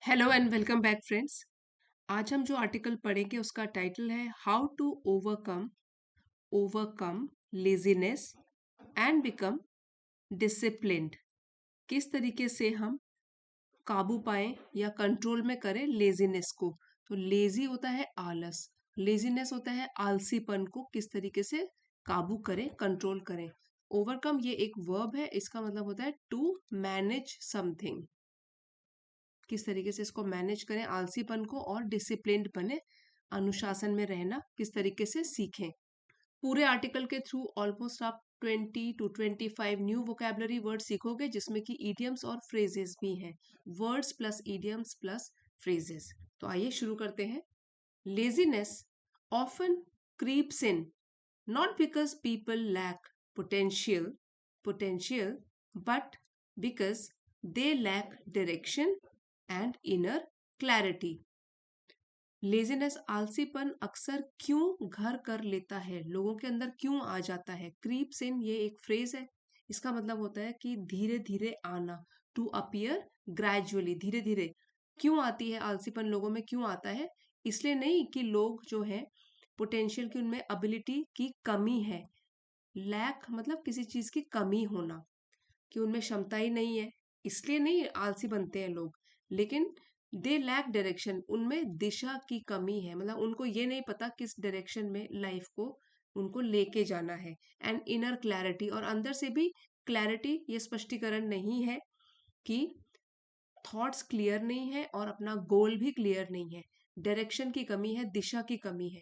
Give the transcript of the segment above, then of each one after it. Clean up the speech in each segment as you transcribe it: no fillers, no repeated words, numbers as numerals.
Hello and welcome back friends. आज हम जो आर्टिकल पढ़ेंगे उसका टाइटल है how to overcome overcome laziness and become disciplined. किस तरीके से हम काबू पाएं या कंट्रोल में करें लेजीनेस को। तो लेजी होता है आलस, लेजीनेस होता है आलसीपन को किस तरीके से काबू करें, कंट्रोल करें। ओवरकम ये एक वर्ब है, इसका मतलब होता है टू मैनेज समथिंग। किस तरीके से इसको मैनेज करें आलसीपन को और डिसिप्लिन्ड बने, अनुशासन में रहना किस तरीके से सीखें। पूरे आर्टिकल के थ्रू ऑलमोस्ट आप 20 to 25 न्यू वोकेबलरी वर्ड सीखोगे जिसमें कि ईडियम्स और फ्रेजेस भी हैं। Words plus idioms plus phrases. तो आइए शुरू करते हैं। Laziness often creeps in not because people lack potential but because they lack direction and inner clarity। Laziness आलसीपन अक्सर क्यों घर कर लेता है, लोगों के अंदर क्यों आ जाता है। क्रीप्स इन ये एक फ्रेज है, इसका मतलब होता है कि धीरे धीरे आना, टू अपीयर ग्रेजुअली, धीरे धीरे। क्यों आती है आलसीपन लोगों में, क्यों आता है? इसलिए नहीं कि लोग जो है पोटेंशियल की उनमें एबिलिटी की कमी है। लैक मतलब किसी चीज की कमी होना, कि उनमें क्षमता ही नहीं है, इसलिए नहीं आलसी बनते हैं लोग। लेकिन दे लैक डायरेक्शन, उनमें दिशा की कमी है, मतलब उनको ये नहीं पता किस डायरेक्शन में लाइफ को उनको लेके जाना है। एंड इनर क्लैरिटी, और अंदर से भी क्लैरिटी, ये स्पष्टीकरण नहीं है कि थॉट्स क्लियर नहीं है और अपना गोल भी क्लियर नहीं है। डायरेक्शन की कमी है, दिशा की कमी है,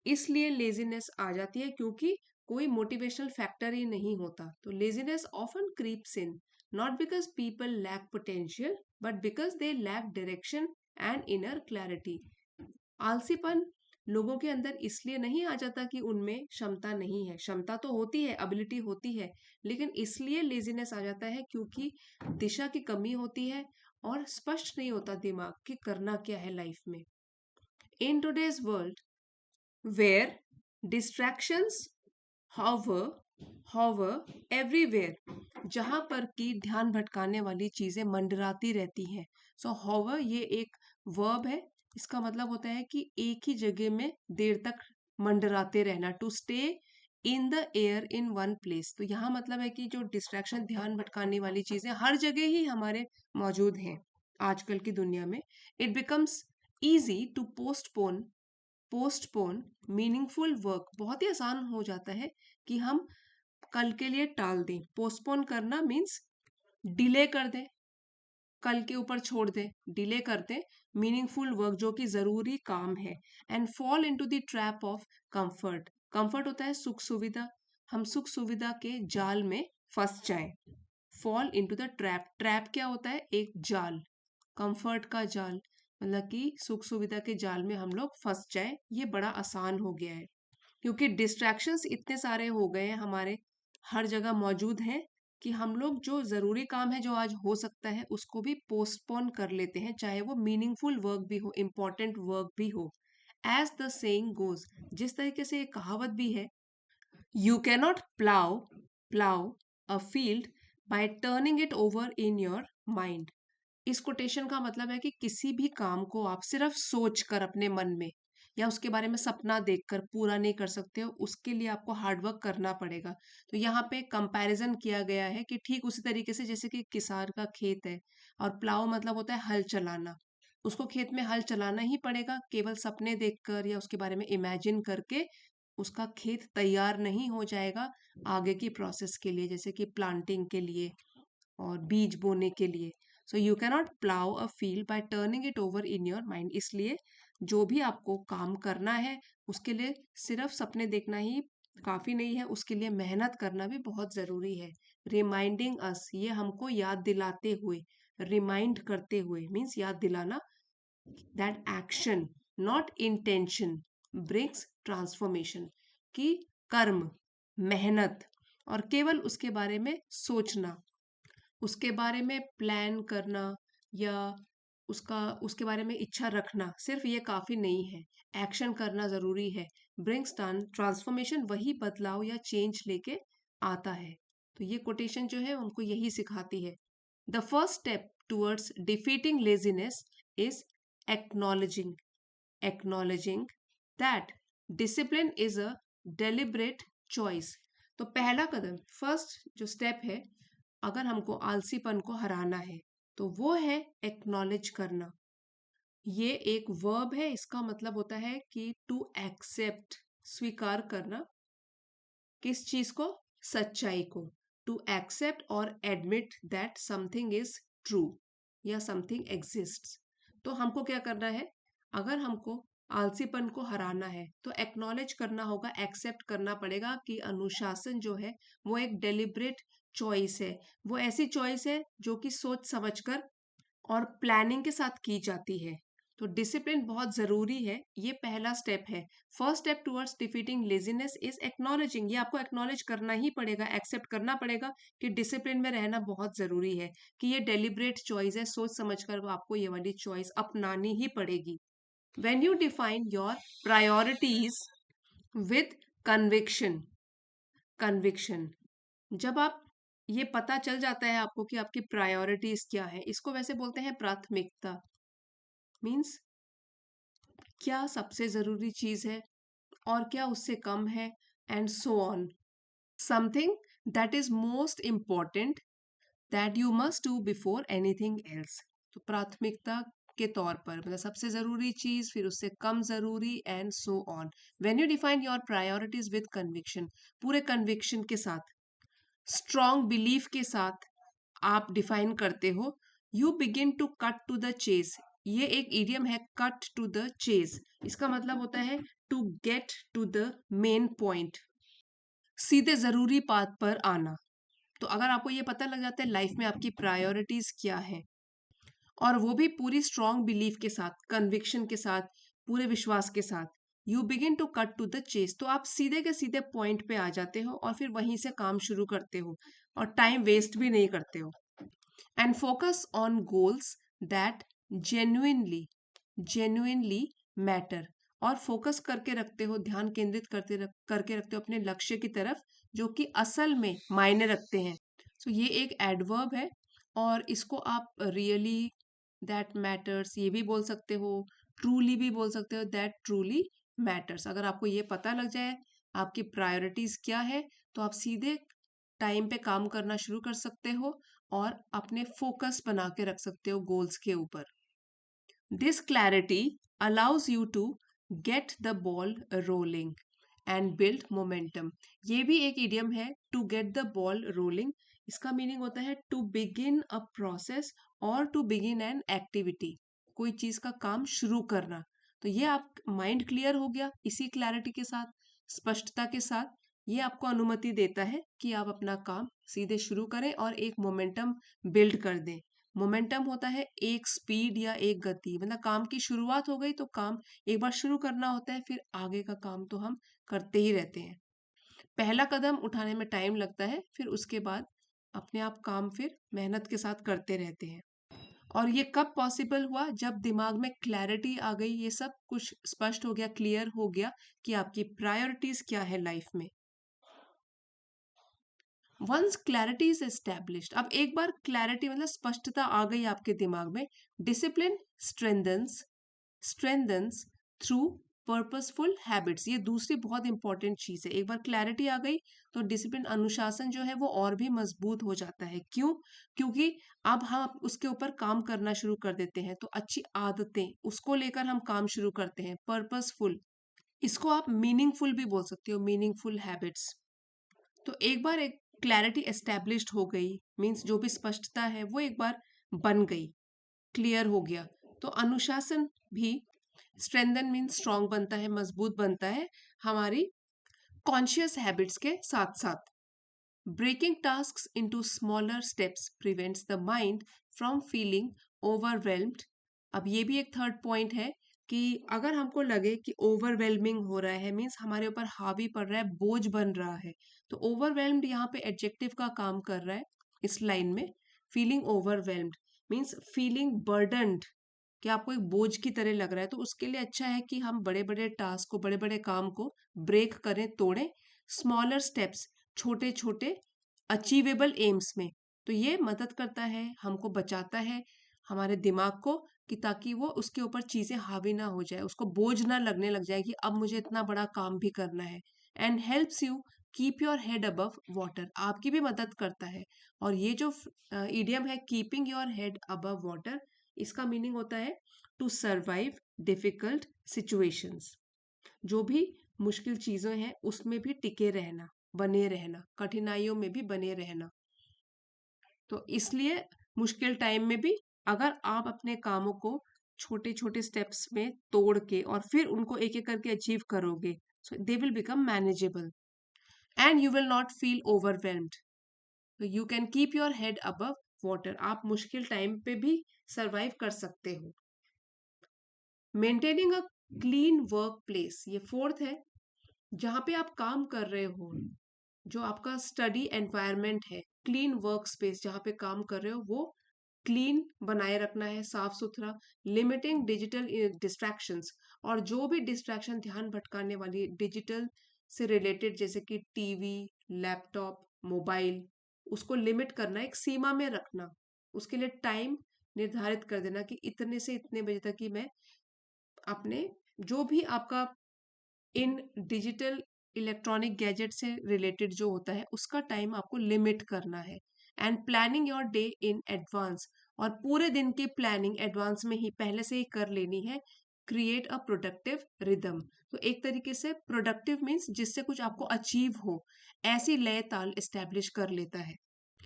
इसलिए लेजीनेस आ जाती है, क्योंकि कोई मोटिवेशनल फैक्टर ही नहीं होता। तो laziness often creeps in not because people lack potential but because they lack direction and inner clarity. आलसीपन लोगों के अंदर इसलिए नहीं आ जाता कि उनमें क्षमता नहीं है, क्षमता तो होती है, एबिलिटी होती है, लेकिन इसलिए लेजीनेस आ जाता है क्योंकि दिशा की कमी होती है और स्पष्ट नहीं होता दिमाग कि करना क्या है लाइफ में। In today's world where distractions hover hover everywhere, जहां पर कि ध्यान भटकाने वाली चीजें मंडराती रहती हैं। सो hover ये एक वर्ब है, इसका मतलब होता है कि एक ही जगह में देर तक मंडराते रहना, to stay in the air in one place. तो यहाँ मतलब है कि जो डिस्ट्रैक्शन, ध्यान भटकाने वाली चीजें हर जगह ही हमारे मौजूद हैं आजकल की दुनिया में। It becomes easy to postpone meaningful work, बहुत ही आसान हो जाता है कि हम कल के लिए टाल दें। पोस्टपोन करना मीन्स डिले कर दें, कल के ऊपर छोड़ दें, डिले कर दें मीनिंगफुल वर्क जो कि जरूरी काम है। And fall into the trap of comfort, comfort होता है सुख सुविधा, हम सुख सुविधा के जाल में फंस जाएं। Fall into the trap, trap क्या होता है? एक जाल, कंफर्ट का जाल, मतलब कि सुख सुविधा के जाल में हम लोग फंस जाए, ये बड़ा आसान हो गया है क्योंकि डिस्ट्रैक्शंस इतने सारे हो गए हैं, हमारे हर जगह मौजूद हैं, कि हम लोग जो जरूरी काम है जो आज हो सकता है उसको भी पोस्टपोन कर लेते हैं, चाहे वो मीनिंगफुल वर्क भी हो, इंपॉर्टेंट वर्क भी हो। एज द सेइंग गोज, जिस तरीके से एक कहावत भी है, you cannot plough a field bye turning it over in your mind. इस कोटेशन का मतलब है कि किसी भी काम को आप सिर्फ सोच कर अपने मन में या उसके बारे में सपना देखकर पूरा नहीं कर सकते हो, उसके लिए आपको हार्डवर्क करना पड़ेगा। तो यहाँ पे कंपैरिजन किया गया है कि ठीक उसी तरीके से जैसे कि किसान का खेत है और प्लाव मतलब होता है हल चलाना, उसको खेत में हल चलाना ही पड़ेगा, केवल सपने देखकर या उसके बारे में इमेजिन करके उसका खेत तैयार नहीं हो जाएगा आगे की प्रोसेस के लिए, जैसे कि प्लांटिंग के लिए और बीज बोने के लिए। So you cannot plough a field bye turning it over in your mind. इसलिए जो भी आपको काम करना है उसके लिए सिर्फ सपने देखना ही काफी नहीं है, उसके लिए मेहनत करना भी बहुत जरूरी है। रिमाइंडिंग अस, ये हमको याद दिलाते हुए, रिमाइंड करते हुए मीन्स याद दिलाना, that action not intention brings transformation, की कर्म, मेहनत और केवल उसके बारे में सोचना, उसके बारे में प्लान करना या उसके बारे में इच्छा रखना सिर्फ ये काफी नहीं है, एक्शन करना जरूरी है। ब्रिंग्स ट्रांसफॉर्मेशन, वही बदलाव या चेंज लेके आता है। तो ये कोटेशन जो है उनको यही सिखाती है। The first step towards defeating laziness is acknowledging that discipline is a deliberate choice. तो पहला कदम, फर्स्ट जो स्टेप है, अगर हमको आलसीपन को हराना है तो वो है एक्नॉलेज करना। ये एक वर्ब है, इसका मतलब होता है कि टू एक्सेप्ट, स्वीकार करना। किस चीज को? सच्चाई को। टू एक्सेप्ट और admit that something is true या समथिंग एग्जिस्ट्स। तो हमको क्या करना है? अगर हमको आलसीपन को हराना है तो एक्नॉलेज करना होगा, एक्सेप्ट करना पड़ेगा कि अनुशासन जो है वो एक डेलिब्रेट चॉइस है। वो ऐसी चॉइस है जो कि सोच समझकर और प्लानिंग के साथ की जाती है। तो डिसिप्लिन बहुत जरूरी है, ये पहला स्टेप है। First step towards defeating laziness is acknowledging. ये आपको एक्नॉलेज करना ही पड़ेगा, एक्सेप्ट करना पड़ेगा कि डिसिप्लिन में रहना बहुत जरूरी है, कि ये डेलिब्रेट चॉइस है, सोच समझकर आपको ये वाली चॉइस अपनानी ही पड़ेगी। When you define your priorities with conviction, जब आप ये पता चल जाता है आपको कि आपकी प्रायोरिटीज क्या है, इसको वैसे बोलते हैं प्राथमिकता। मीन्स क्या सबसे जरूरी चीज है और क्या उससे कम है, and so on. Something that is most important that you must do before anything else. तो प्राथमिकता के तौर पर, मतलब सबसे जरूरी चीज, फिर उससे कम जरूरी, and so on. When you define your priorities with conviction, पूरे कन्विक्शन के साथ, स्ट्रॉन्ग बिलीफ के साथ आप डिफाइन करते हो, you begin to cut to the chase. ये एक इडियम है, कट टू द चेस। इसका मतलब होता है to get to the main point, सीधे जरूरी बात पर आना। तो अगर आपको ये पता लग जाता है लाइफ में आपकी प्रायोरिटीज क्या है, और वो भी पूरी स्ट्रॉन्ग बिलीफ के साथ, कन्विक्शन के साथ, पूरे विश्वास के साथ, you begin to cut to the chase. तो आप सीधे के सीधे पॉइंट पे आ जाते हो और फिर वहीं से काम शुरू करते हो और टाइम वेस्ट भी नहीं करते हो। And focus on goals that genuinely matter. और फोकस करके रखते हो, ध्यान केंद्रित करके रखते हो अपने लक्ष्य की तरफ, जो कि असल में मायने रखते हैं। तो ये एक एडवर्ब है, और इसको आप रियली, दैट मैटर्स ये भी बोल सकते हो, ट्रूली भी बोल सकते हो, दैट ट्रूली मैटर्स। अगर आपको ये पता लग जाए आपकी प्रायोरिटीज क्या है, तो आप सीधे टाइम पे काम करना शुरू कर सकते हो और अपने फोकस बना के रख सकते हो गोल्स के ऊपर। This clarity allows you to get the ball rolling and build momentum. ये भी एक इडियम है, to get the ball rolling. इसका मीनिंग होता है टू बिगिन अ प्रोसेस और टू बिगिन एन एक्टिविटी, कोई चीज का काम शुरू करना। तो ये आप माइंड क्लियर हो गया इसी क्लैरिटी के साथ, स्पष्टता के साथ। ये आपको अनुमति देता है कि आप अपना काम सीधे शुरू करें और एक मोमेंटम बिल्ड कर दें। मोमेंटम होता है एक स्पीड या एक गति, मतलब काम की शुरुआत हो गई तो काम एक बार शुरू करना होता है, फिर आगे का काम तो हम करते ही रहते हैं। पहला कदम उठाने में टाइम लगता है, फिर उसके बाद अपने आप काम फिर मेहनत के साथ करते रहते हैं। और ये कब पॉसिबल हुआ? जब दिमाग में क्लैरिटी आ गई, ये सब कुछ स्पष्ट हो गया, क्लियर हो गया कि आपकी प्रायोरिटीज क्या है लाइफ में। वंस क्लैरिटी इज एस्टेब्लिश्ड, अब एक बार क्लैरिटी मतलब स्पष्टता आ गई आपके दिमाग में, discipline strengthens through purposeful habits. ये दूसरी बहुत इंपॉर्टेंट चीज है। एक बार क्लैरिटी आ गई तो डिसिप्लिन, अनुशासन जो है वो और भी मजबूत हो जाता है। क्यों? क्योंकि अब हम उसके ऊपर काम करना शुरू कर देते हैं, तो अच्छी आदतें, उसको लेकर हम काम शुरू करते हैं। पर्पसफुल, इसको आप मीनिंगफुल भी बोल सकते हो, मीनिंगफुल हैबिट्स। तो एक बार एक क्लैरिटी एस्टेब्लिश्ड हो गई, मीन्स जो भी स्पष्टता है वो एक बार बन गई, क्लियर हो गया, तो अनुशासन भी स्ट्रेंथन मीन्स स्ट्रॉन्ग बनता है, मजबूत बनता है हमारी कॉन्शियस हैबिट्स के साथ साथ। Breaking tasks into smaller steps prevents the mind from feeling overwhelmed. अब ये भी एक थर्ड पॉइंट है कि अगर हमको लगे कि ओवरवेलमिंग हो रहा है, मीन्स हमारे ऊपर हावी पड़ रहा है, बोझ बन रहा है, तो ओवरवेल्म्ड यहाँ पे एडजेक्टिव का काम कर रहा है इस लाइन में। फीलिंग ओवरवेल्म्ड मीन्स फीलिंग बर्डन्ड, कि आपको एक बोझ की तरह लग रहा है, तो उसके लिए अच्छा है कि हम बड़े बड़े टास्क को, बड़े बड़े काम को ब्रेक करें, तोड़ें स्मॉलर स्टेप्स, छोटे छोटे अचीवेबल एम्स में। तो ये मदद करता है, हमको बचाता है हमारे दिमाग को, कि ताकि वो उसके ऊपर चीजें हावी ना हो जाए, उसको बोझ ना लगने लग जाए कि अब मुझे इतना बड़ा काम भी करना है। And helps you keep your head above water, आपकी भी मदद करता है। और ये जो इडियम है keeping your head above water, इसका मीनिंग होता है टू सर्वाइव डिफिकल्ट सिचुएशंस, जो भी मुश्किल चीजें हैं उसमें भी टिके रहना, बने रहना, कठिनाइयों में भी बने रहना। तो इसलिए मुश्किल टाइम में भी अगर आप अपने कामों को छोटे छोटे स्टेप्स में तोड़ के और फिर उनको एक एक करके अचीव करोगे, so they will become manageable and you will not feel overwhelmed. तो you can keep your head above water, आप मुश्किल टाइम पे भी सरवाइव कर सकते हो। Maintaining a clean work place, ये फोर्थ है। जहाँ पे आप काम कर रहे हो, जो आपका स्टडी एनवायरनमेंट है, क्लीन वर्क स्पेस जहाँ पे काम कर रहे हो वो क्लीन बनाए रखना है, साफ सुथरा। लिमिटिंग डिजिटल डिस्ट्रैक्शंस, और जो भी डिस्ट्रैक्शन, ध्यान भटकाने वाली डिजिटल से रिलेटेड, जैसे कि टीवी, लैपटॉप, मोबाइल, उसको लिमिट करना, एक सीमा में रखना। उसके लिए टाइम निर्धारित कर देना कि इतने से इतने बजे तक ही मैं अपने, जो भी आपका इन डिजिटल इलेक्ट्रॉनिक गैजेट से रिलेटेड जो होता है उसका टाइम आपको लिमिट करना है। And planning your day in advance, और पूरे दिन की प्लानिंग एडवांस में ही पहले से ही कर लेनी है। क्रिएट अ प्रोडक्टिव रिदम, तो एक तरीके से प्रोडक्टिव मीन्स जिससे कुछ आपको अचीव हो, ऐसी लय ताल एस्टेब्लिश कर लेता है।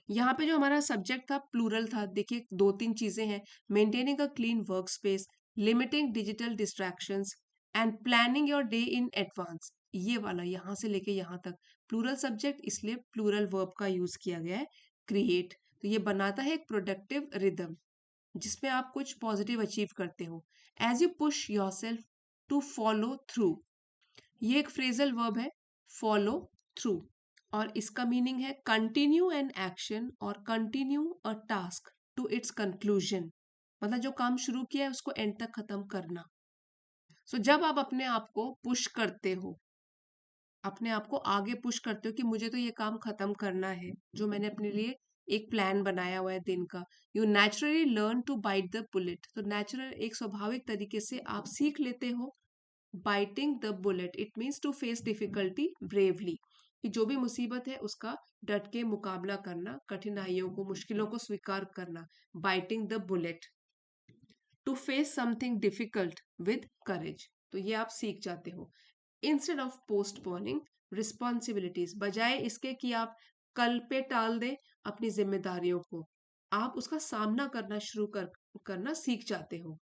यहाँ पे जो हमारा सब्जेक्ट था प्लूरल था, देखिए दो तीन चीजें हैं, maintaining a clean work space, limiting digital distractions and planning your day in advance. ये वाला यहाँ से लेके यहाँ तक प्लूरल सब्जेक्ट, इसलिए प्लूरल वर्ब का यूज किया गया है, क्रिएट। तो ये बनाता है एक प्रोडक्टिव रिदम जिसमें आप कुछ पॉजिटिव अचीव करते हो। As you push yourself to follow through, ये एक फ्रेजल वर्ब है, फॉलो थ्रू, और इसका मीनिंग है कंटिन्यू एन एक्शन और continue a task to its conclusion, मतलब जो काम शुरू किया है उसको एंड तक खत्म करना। जब आप अपने आप को पुश करते हो, अपने आप को आगे पुश करते हो कि मुझे तो ये काम खत्म करना है जो मैंने अपने लिए एक प्लान बनाया हुआ है दिन का, you naturally learn to bite the bullet, तो नेचुरल एक स्वाभाविक तरीके से आप सीख लेते हो biting the bullet, it means to face difficulty bravely, कि जो भी मुसीबत है उसका डट के मुकाबला करना, कठिनाइयों को, मुश्किलों को स्वीकार करना, biting the bullet, to face something difficult with courage, तो ये आप सीख जाते हो। इंस्टेड ऑफ पोस्टपोनिंग रिस्पॉन्सिबिलिटीज, बजाय इसके कि आप कल पे टाल दें अपनी जिम्मेदारियों को, आप उसका सामना करना करना सीख जाते हो।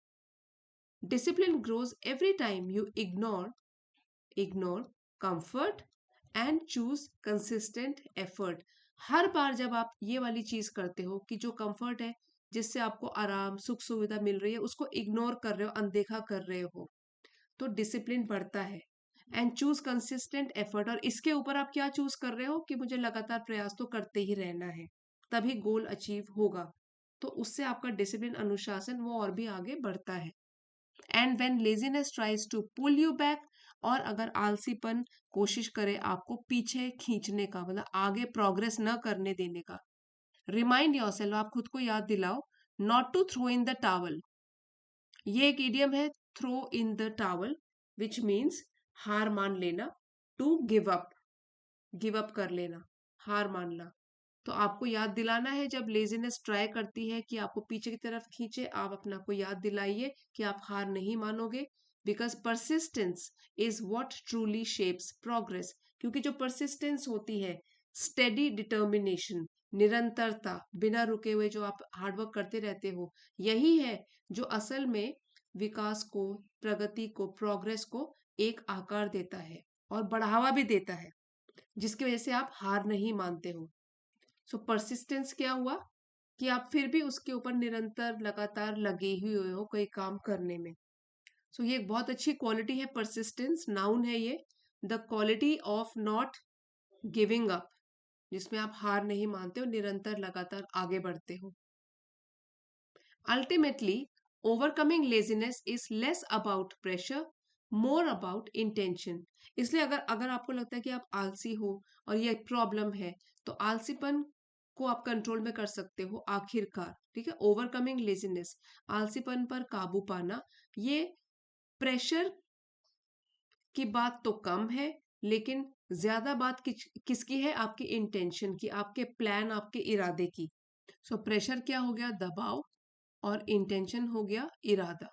Discipline grows every time you ignore comfort and choose consistent effort, हर बार जब आप ये वाली चीज करते हो कि जो कंफर्ट है, जिससे आपको आराम सुख सुविधा मिल रही है, उसको इग्नोर कर रहे हो, अनदेखा कर रहे हो, तो डिसिप्लिन बढ़ता है। एंड चूज कंसिस्टेंट एफर्ट, और इसके ऊपर आप क्या चूज कर रहे हो कि मुझे लगातार प्रयास तो करते ही रहना है, तभी गोल अचीव होगा, तो उससे आपका डिसिप्लिन, अनुशासन, वो और भी आगे बढ़ता है। And when laziness tries to pull you back, और अगर आलसीपन कोशिश करे आपको पीछे खींचने का, मतलब आगे प्रोग्रेस न करने देने का, रिमाइंड योरसेल्फ, आप खुद को याद दिलाओ, not to throw in the towel, ये एक इडियम है, throw in the towel, which means हार मान लेना, टू गिव अप कर लेना, हार मानना। तो आपको याद दिलाना है, जब लेजीनेस ट्राई करती है कि आपको पीछे की तरफ खींचे, आप अपना को याद दिलाइए कि आप हार नहीं मानोगे, because persistence is what truly shapes progress, क्योंकि जो परसिस्टेंस होती है, स्टेडी डिटर्मिनेशन, निरंतरता, बिना रुके हुए जो आप हार्डवर्क करते रहते हो, यही है जो असल में विकास को, प्रगति को, प्रोग्रेस को एक आकार देता है और बढ़ावा भी देता है, जिसकी वजह से आप हार नहीं मानते हो। परसिस्टेंस क्या हुआ कि आप फिर भी उसके ऊपर निरंतर लगातार लगे ही हुए हो कोई काम करने में। ये एक बहुत अच्छी क्वालिटी है, परसिस्टेंस नाउन है ये, the quality of not giving up, जिसमें आप हार नहीं मानते हो, निरंतर लगातार आगे बढ़ते हो। Ultimately overcoming laziness is less about pressure, more about intention, इसलिए अगर अगर आपको लगता है कि आप आलसी हो और ये प्रॉब्लम है, तो आलसीपन को आप कंट्रोल में कर सकते हो आखिरकार, ठीक है। ओवरकमिंग लेजीनेस, आलसीपन पर काबू पाना। ये प्रेशर की बात तो कम है, लेकिन ज्यादा बात किसकी है? आपकी इंटेंशन की, आपके प्लान, आपके इरादे की। सो प्रेशर क्या हो गया? दबाव, और इंटेंशन हो गया इरादा।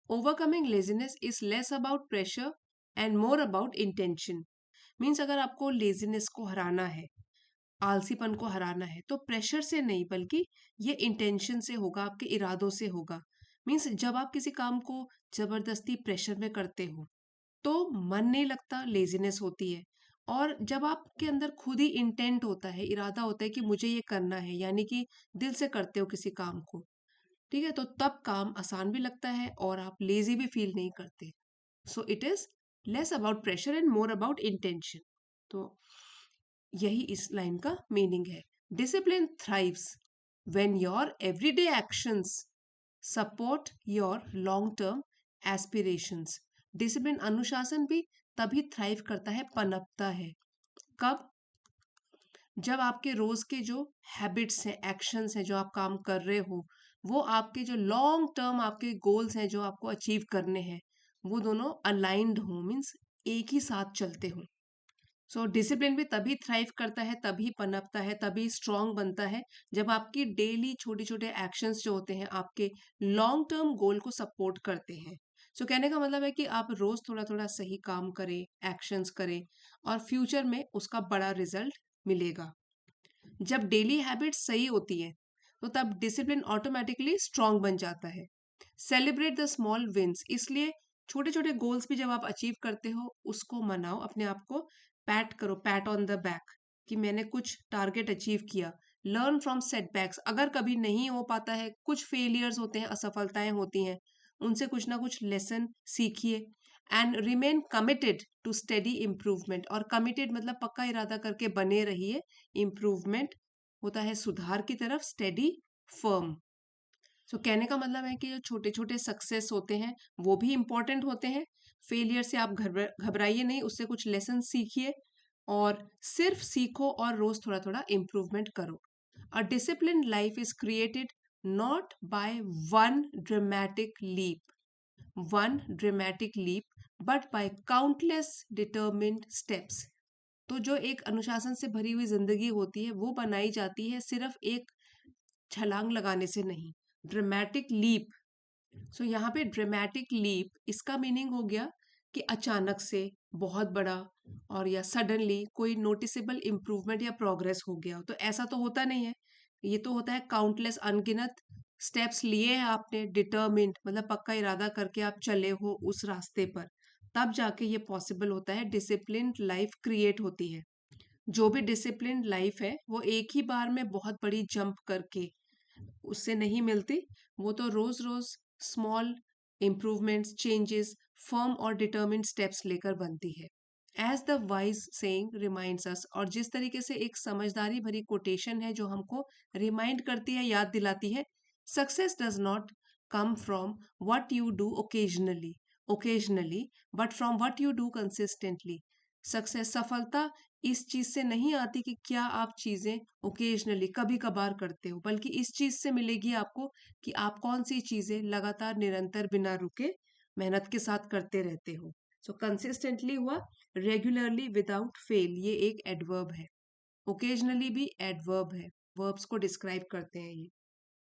Overcoming laziness is less about pressure and more about intention. Means अगर आपको लेजीनेस को हराना है, आलसीपन को हराना है, तो प्रेशर से नहीं बल्कि ये इंटेंशन से होगा, आपके इरादों से होगा। मीन्स जब आप किसी काम को जबरदस्ती प्रेशर में करते हो तो मन नहीं लगता, लेजीनेस होती है। और जब आपके अंदर खुद ही इंटेंट होता है, इरादा होता है कि मुझे ये करना है, यानी कि दिल से करते हो किसी काम को, ठीक है, तो तब काम आसान भी लगता है और आप लेजी भी फील नहीं करते। So it is less about pressure and more about intention. तो यही इस लाइन का मीनिंग है। Discipline thrives when your everyday actions support your long term aspirations. Discipline, अनुशासन भी तभी थ्राइव करता है, पनपता है। कब? जब आपके रोज के जो हैबिट्स हैं, एक्शंस हैं, जो आप काम कर रहे हो, वो आपके जो लॉन्ग टर्म आपके गोल्स हैं जो आपको अचीव करने हैं, वो दोनों अलाइंड हो, मीन्स एक ही साथ चलते हो। सो डिसिप्लिन भी तभी थ्राइव करता है, तभी पनपता है, तभी स्ट्रांग बनता है, जब आपकी डेली छोटे छोटे एक्शंस जो होते हैं आपके लॉन्ग टर्म गोल को सपोर्ट करते हैं। सो कहने का मतलब है कि आप रोज थोड़ा थोड़ा सही काम करें, एक्शंस करें, और फ्यूचर में उसका बड़ा रिजल्ट मिलेगा। जब डेली हैबिट्स सही होती है तो तब डिसिप्लिन ऑटोमेटिकली स्ट्रांग बन जाता है। सेलिब्रेट द स्मॉल विंस, इसलिए छोटे छोटे गोल्स भी जब आप अचीव करते हो उसको मनाओ, अपने आप को पैट करो, पैट ऑन द बैक, कि मैंने कुछ टारगेट अचीव किया। लर्न फ्रॉम सेटबैक्स, अगर कभी नहीं हो पाता है, कुछ फेलियर्स होते हैं, असफलताएं होती हैं, उनसे कुछ ना कुछ लेसन सीखिए। And remain committed to study improvement, और कमिटेड मतलब पक्का इरादा करके बने रहिए। इम्प्रूवमेंट होता है सुधार की तरफ, स्टेडी, फर्म। सो कहने का मतलब है कि जो छोटे छोटे सक्सेस होते हैं वो भी इंपॉर्टेंट होते हैं। फेलियर से आप घबराइए नहीं, उससे कुछ लेसन सीखिए, और सिर्फ सीखो और रोज थोड़ा थोड़ा इम्प्रूवमेंट करो। A discipline life is created not by one dramatic leap but by countless determined steps. तो जो एक अनुशासन से भरी हुई जिंदगी होती है वो बनाई जाती है सिर्फ एक छलांग लगाने से नहीं। ड्रामेटिक लीप, सो यहाँ पे ड्रामेटिक लीप, इसका मीनिंग हो गया कि अचानक से बहुत बड़ा, और या सडनली कोई नोटिसेबल इम्प्रूवमेंट या प्रोग्रेस हो गया, तो ऐसा तो होता नहीं है। ये तो होता है काउंटलेस, अनगिनत स्टेप्स लिए हैं आपने, डिटर्मिन्ड मतलब पक्का इरादा करके आप चले हो उस रास्ते पर, तब जाके ये पॉसिबल होता है, डिसिप्लिन्ड लाइफ क्रिएट होती है। जो भी डिसिप्लिन्ड लाइफ है वो एक ही बार में बहुत बड़ी जंप करके उससे नहीं मिलती, वो तो रोज रोज स्मॉल इम्प्रूवमेंट्स, चेंजेस, फर्म और डिटर्मिन्ड स्टेप्स लेकर बनती है। As the wise saying reminds us, और जिस तरीके से एक समझदारी भरी कोटेशन है जो हमको रिमाइंड करती है, याद दिलाती है, success does not come from what you do occasionally but from what you do consistently. Success, सफलता इस चीज से नहीं आती कि क्या आप चीजें ओकेजनली, कभी कभार करते हो, बल्कि इस चीज से मिलेगी आपको कि आप कौन सी चीजें लगातार, निरंतर, बिना रुके मेहनत के साथ करते रहते हो। सो कंसिस्टेंटली हुआ, रेगुलरली, विदाउट फेल, ये एक एडवर्ब है। ओकेजनली भी एडवर्ब है, वर्ब्स को डिस्क्राइब करते हैं ये।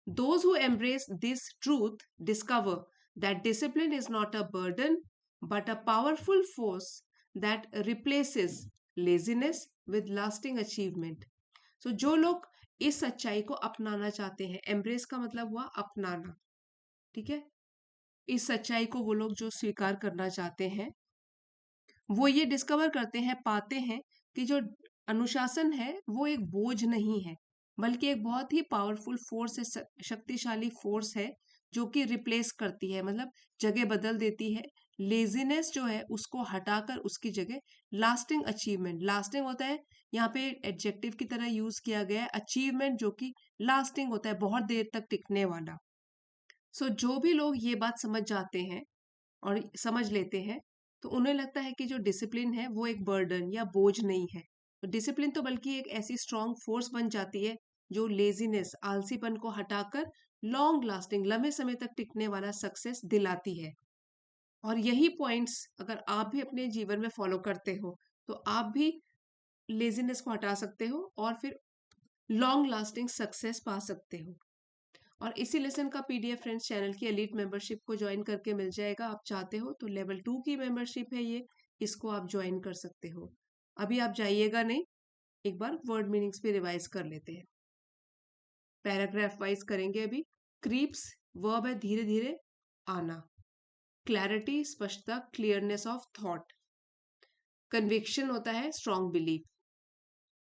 Those who embrace this truth discover that discipline is not a burden but a powerful force that replaces laziness with lasting achievement. So जो लोग इस सच्चाई को अपनाना चाहते हैं, embrace का मतलब हुआ अपनाना, ठीक है, इस सच्चाई को वो लोग जो स्वीकार करना चाहते हैं, वो ये डिस्कवर करते हैं, पाते हैं कि जो अनुशासन है वो एक बोझ नहीं है, बल्कि एक बहुत ही पावरफुल फोर्स है, शक्तिशाली फोर्स है, जो कि रिप्लेस करती है, मतलब जगह बदल देती है लेजीनेस जो है उसको हटाकर उसकी जगह लास्टिंग अचीवमेंट, लास्टिंग होता है यहाँ पे एडजेक्टिव की तरह यूज किया गया है, अचीवमेंट जो कि लास्टिंग होता है, बहुत देर तक टिकने वाला। सो जो भी लोग ये बात समझ जाते हैं और समझ लेते हैं, तो उन्हें लगता है कि जो डिसिप्लिन है वो एक बर्डन या बोझ नहीं है, डिसिप्लिन तो बल्कि एक ऐसी स्ट्रॉन्ग फोर्स बन जाती है जो लेजीनेस, आलसीपन को हटाकर लॉन्ग लास्टिंग, लंबे समय तक टिकने वाला सक्सेस दिलाती है। और यही पॉइंट्स अगर आप भी अपने जीवन में फॉलो करते हो तो आप भी लेजीनेस को हटा सकते हो और फिर लॉन्ग लास्टिंग सक्सेस पा सकते हो। और इसी लेसन का पीडीएफ फ्रेंड्स चैनल की एलीट मेंबरशिप को ज्वाइन करके मिल जाएगा। आप चाहते हो तो लेवल 2 की मेंबरशिप है ये, इसको आप ज्वाइन कर सकते हो। अभी आप जाइएगा नहीं, एक बार वर्ड मीनिंग्स भी रिवाइज कर लेते हैं। पैराग्राफ वाइज करेंगे अभी। क्रीप्स वर्ब है धीरे धीरे आना। क्लैरिटी स्पष्टता, क्लियरनेस ऑफ थॉट। कन्विक्शन होता है strong belief.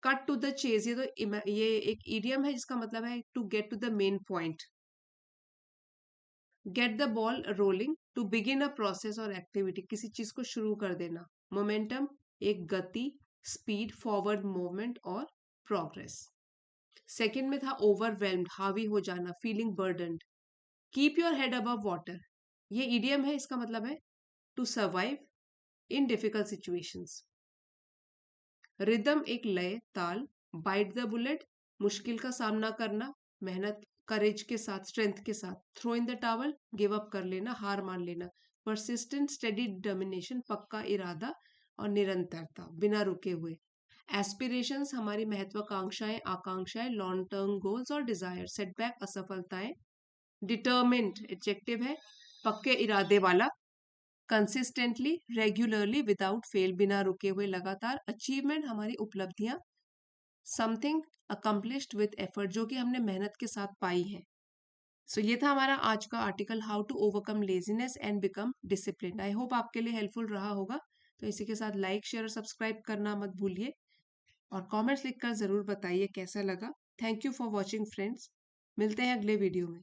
Cut to the chase, ये एक इडियम है जिसका मतलब है to get to the main point. Get the ball rolling, to begin a process और एक्टिविटी, किसी चीज को शुरू कर देना। मोमेंटम एक गति, स्पीड, फॉरवर्ड मूवमेंट और प्रोग्रेस। सेकंड में था ओवरवेल्म्ड, हावी हो जाना, feeling burdened. Keep your head above water, ये इडियम है, इसका मतलब है to survive in difficult situations. Rhythm एक लय, ताल। बाइट द बुलेट, मुश्किल का सामना करना, मेहनत, करेज के साथ, स्ट्रेंथ के साथ। Throw in the towel, give up कर लेना, हार मान लेना। परसिस्टेंट स्टेडी डिटर्मिनेशन, पक्का इरादा और निरंतरता, बिना रुके हुए। एस्पिरेशंस हमारी महत्वाकांक्षाएं, आकांक्षाएं, लॉन्ग टर्म गोल्स और डिजायर। सेटबैक असफलताएं। डिटर्मिन्ड एडजेक्टिव है, पक्के इरादे वाला। कंसिस्टेंटली, रेगुलरली, विदाउट फेल, बिना रुके हुए, लगातार। अचीवमेंट हमारी उपलब्धियां, समथिंग अकम्प्लिश्ड विद एफर्ट, जो कि हमने मेहनत के साथ पाई है। सो ये था हमारा आज का article, how to overcome laziness and become discipline. I hope आपके लिए हेल्पफुल रहा होगा। तो इसी के साथ लाइक, शेयर और सब्सक्राइब करना मत भूलिए और कमेंट्स लिखकर ज़रूर बताइए कैसा लगा। Thank you for watching friends, मिलते हैं अगले वीडियो में।